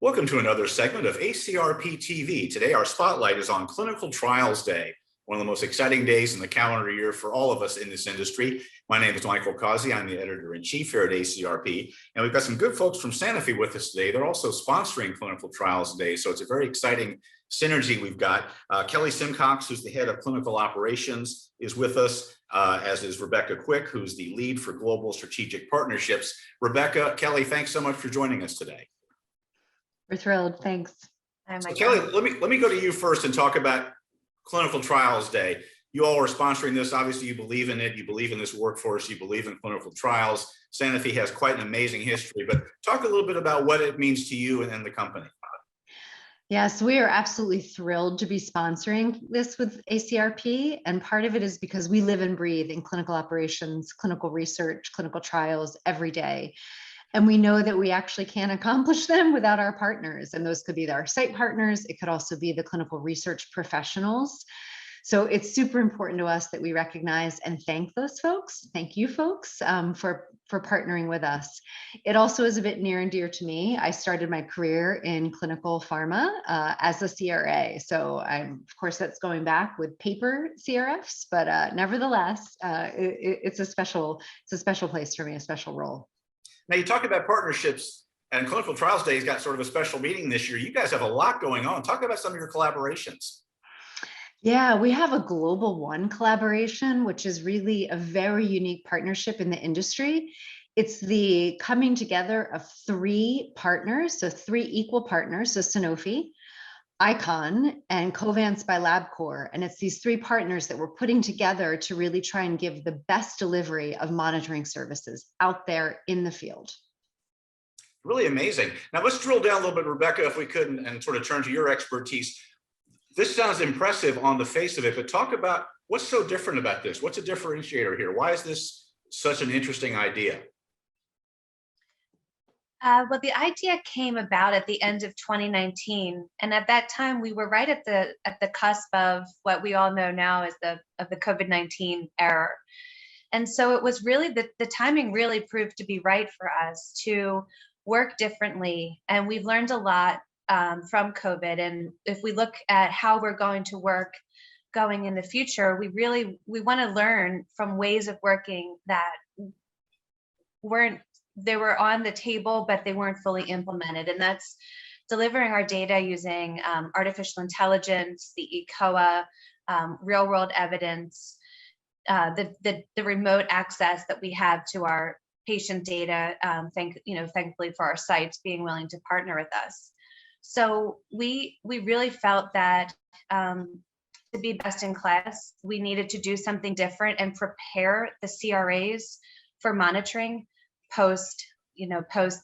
Welcome to another segment of ACRP TV. Today, our spotlight is on Clinical Trials Day, one of the most exciting days in the calendar year for all of us in this industry. My name is Michael Causey. I'm the editor-in-chief here at ACRP, and we've got some good folks from Sanofi with us today. They're also sponsoring Clinical Trials Day, so it's a very exciting synergy we've got. Kelly Simcox, who's the head of clinical operations, is with us, as is Rebecca Quick, who's the lead for global strategic partnerships. Rebecca, Kelly, thanks so much for joining us today. We're thrilled. Thanks. So Kelly, let me go to you first and talk about Clinical Trials Day. You all are sponsoring this. Obviously, you believe in it. You believe in this workforce. You believe in clinical trials. Sanofi has quite an amazing history, but talk a little bit about what it means to you and the company. Yes, we are absolutely thrilled to be sponsoring this with ACRP. And part of it is because we live and breathe in clinical operations, clinical research, clinical trials every day. And we know that we actually can't accomplish them without our partners. And those could be our site partners. It could also be the clinical research professionals. So it's super important to us that we recognize and thank those folks. Thank you folks for partnering with us. It also is a bit near and dear to me. I started my career in clinical pharma as a CRA. So of course, that's going back with paper CRFs, but nevertheless, it's a special place for me, a special role. Now, you talk about partnerships, and Clinical Trials Day has got sort of a special meeting this year. You guys have a lot going on. Talk about some of your collaborations. Yeah, we have a Global One collaboration, which is really a very unique partnership in the industry. It's the coming together of three partners, so three equal partners, so Sanofi, Icon, and Covance by LabCorp. And it's these three partners that we're putting together to really try and give the best delivery of monitoring services out there in the field. Really amazing. Now let's drill down a little bit, Rebecca, if we could, and sort of turn to your expertise. This sounds impressive on the face of it, but talk about what's so different about this. What's a differentiator here? Why is this such an interesting idea? Well, the idea came about at the end of 2019, and at that time we were right at the cusp of what we all know now as the COVID-19 era. And so it was really the timing really proved to be right for us to work differently, and we've learned a lot from COVID. And if we look at how we're going to work going in the future, we want to learn from ways of working that they were on the table, but they weren't fully implemented. And that's delivering our data using artificial intelligence, the ECOA, real world evidence, the remote access that we have to our patient data, thankfully for our sites being willing to partner with us. So we really felt that to be best in class, we needed to do something different and prepare the CRAs for monitoring post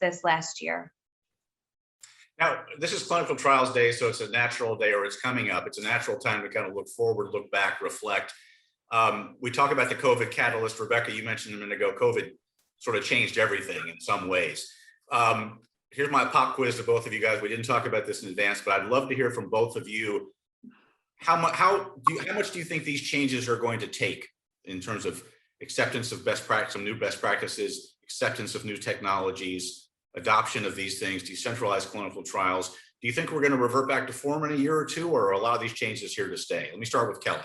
this last year. Now, this is Clinical Trials Day, so it's a natural day, or it's coming up. It's a natural time to kind of look forward, look back, reflect. We talk about the COVID catalyst. Rebecca, you mentioned a minute ago, COVID sort of changed everything in some ways. Here's my pop quiz to both of you guys. We didn't talk about this in advance, but I'd love to hear from both of you. How much do you think these changes are going to take in terms of acceptance of best practice, some new best practices, acceptance of new technologies, adoption of these things, decentralized clinical trials? Do you think we're going to revert back to form in a year or two, or are a lot of these changes here to stay? Let me start with Kelly.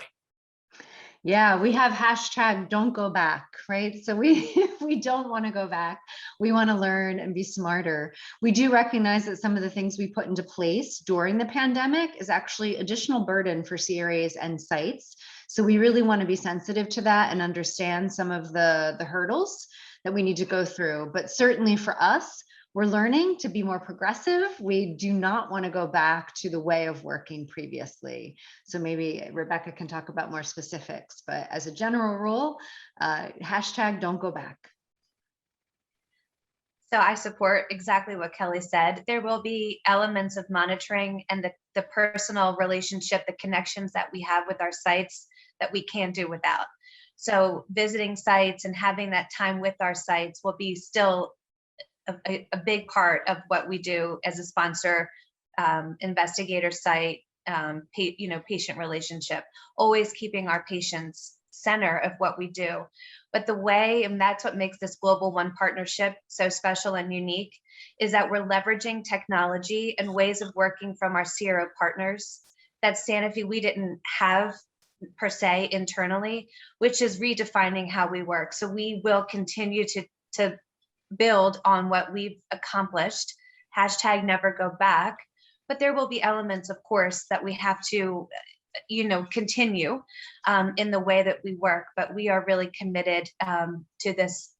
Yeah, we have hashtag don't go back, right? So we don't want to go back. We want to learn and be smarter. We do recognize that some of the things we put into place during the pandemic is actually additional burden for CRAs and sites. So we really want to be sensitive to that and understand some of the hurdles that we need to go through. But certainly for us, we're learning to be more progressive. We do not want to go back to the way of working previously. So maybe Rebecca can talk about more specifics, but as a general rule, hashtag don't go back. So I support exactly what Kelly said. There will be elements of monitoring and the personal relationship, the connections that we have with our sites that we can't do without. So visiting sites and having that time with our sites will be still a big part of what we do as a sponsor, investigator site, patient relationship, always keeping our patients center of what we do. But the way, and that's what makes this Global One partnership so special and unique, is that we're leveraging technology and ways of working from our CRO partners that Sanofi, we didn't have per se internally, which is redefining how we work. So we will continue to build on what we've accomplished, hashtag never go back. But there will be elements, of course, that we have to continue in the way that we work, but we are really committed to this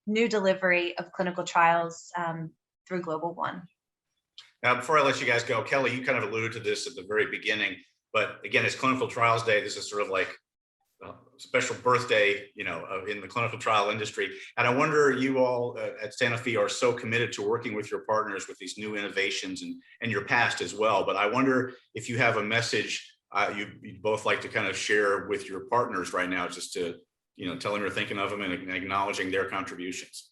new delivery of clinical trials through Global One. Now, before I let you guys go, Kelly, you kind of alluded to this at the very beginning, but again, it's Clinical Trials Day. This is sort of like a special birthday, in the clinical trial industry. And I wonder, you all at Sanofi are so committed to working with your partners with these new innovations and your past as well. But I wonder if you have a message you'd both like to kind of share with your partners right now, just to, tell them you're thinking of them and acknowledging their contributions.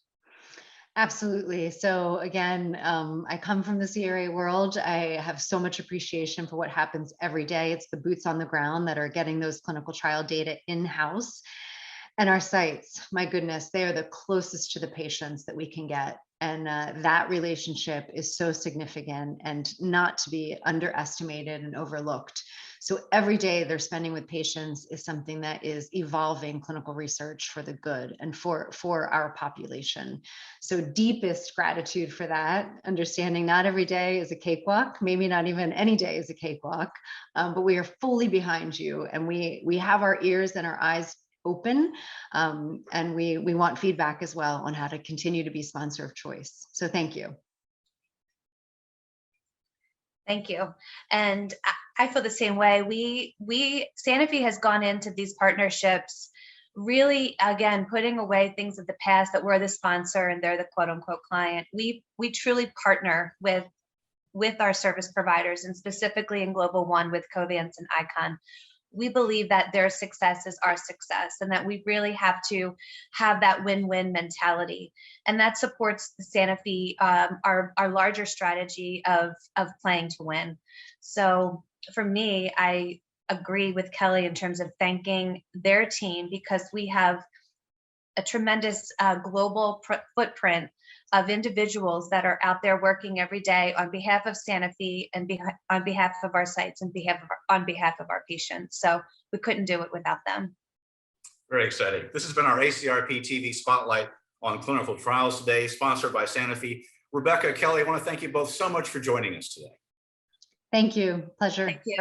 Absolutely. So again, I come from the CRA world. I have so much appreciation for what happens every day. It's the boots on the ground that are getting those clinical trial data in-house. And our sites, my goodness, they are the closest to the patients that we can get. And that relationship is so significant and not to be underestimated and overlooked. So every day they're spending with patients is something that is evolving clinical research for the good and for our population. So deepest gratitude for that, understanding not every day is a cakewalk, maybe not even any day is a cakewalk, but we are fully behind you, and we have our ears and our eyes open, and we want feedback as well on how to continue to be sponsor of choice. So thank you. Thank you. And I feel the same way. Sanofi has gone into these partnerships really, again, putting away things of the past that we're the sponsor and they're the quote unquote client. We truly partner with our service providers, and specifically in Global One with Covance and Icon. We believe that their success is our success, and that we really have to have that win-win mentality. And that supports the Sanofi, our larger strategy of playing to win. So for me, I agree with Kelly in terms of thanking their team, because we have a tremendous global footprint of individuals that are out there working every day on behalf of Sanofi and on behalf of our sites and on behalf of our patients. So we couldn't do it without them. Very exciting. This has been our ACRP TV Spotlight on clinical trials today, sponsored by Sanofi. Rebecca, Kelly, I want to thank you both so much for joining us today. Thank you. Pleasure. Thank you.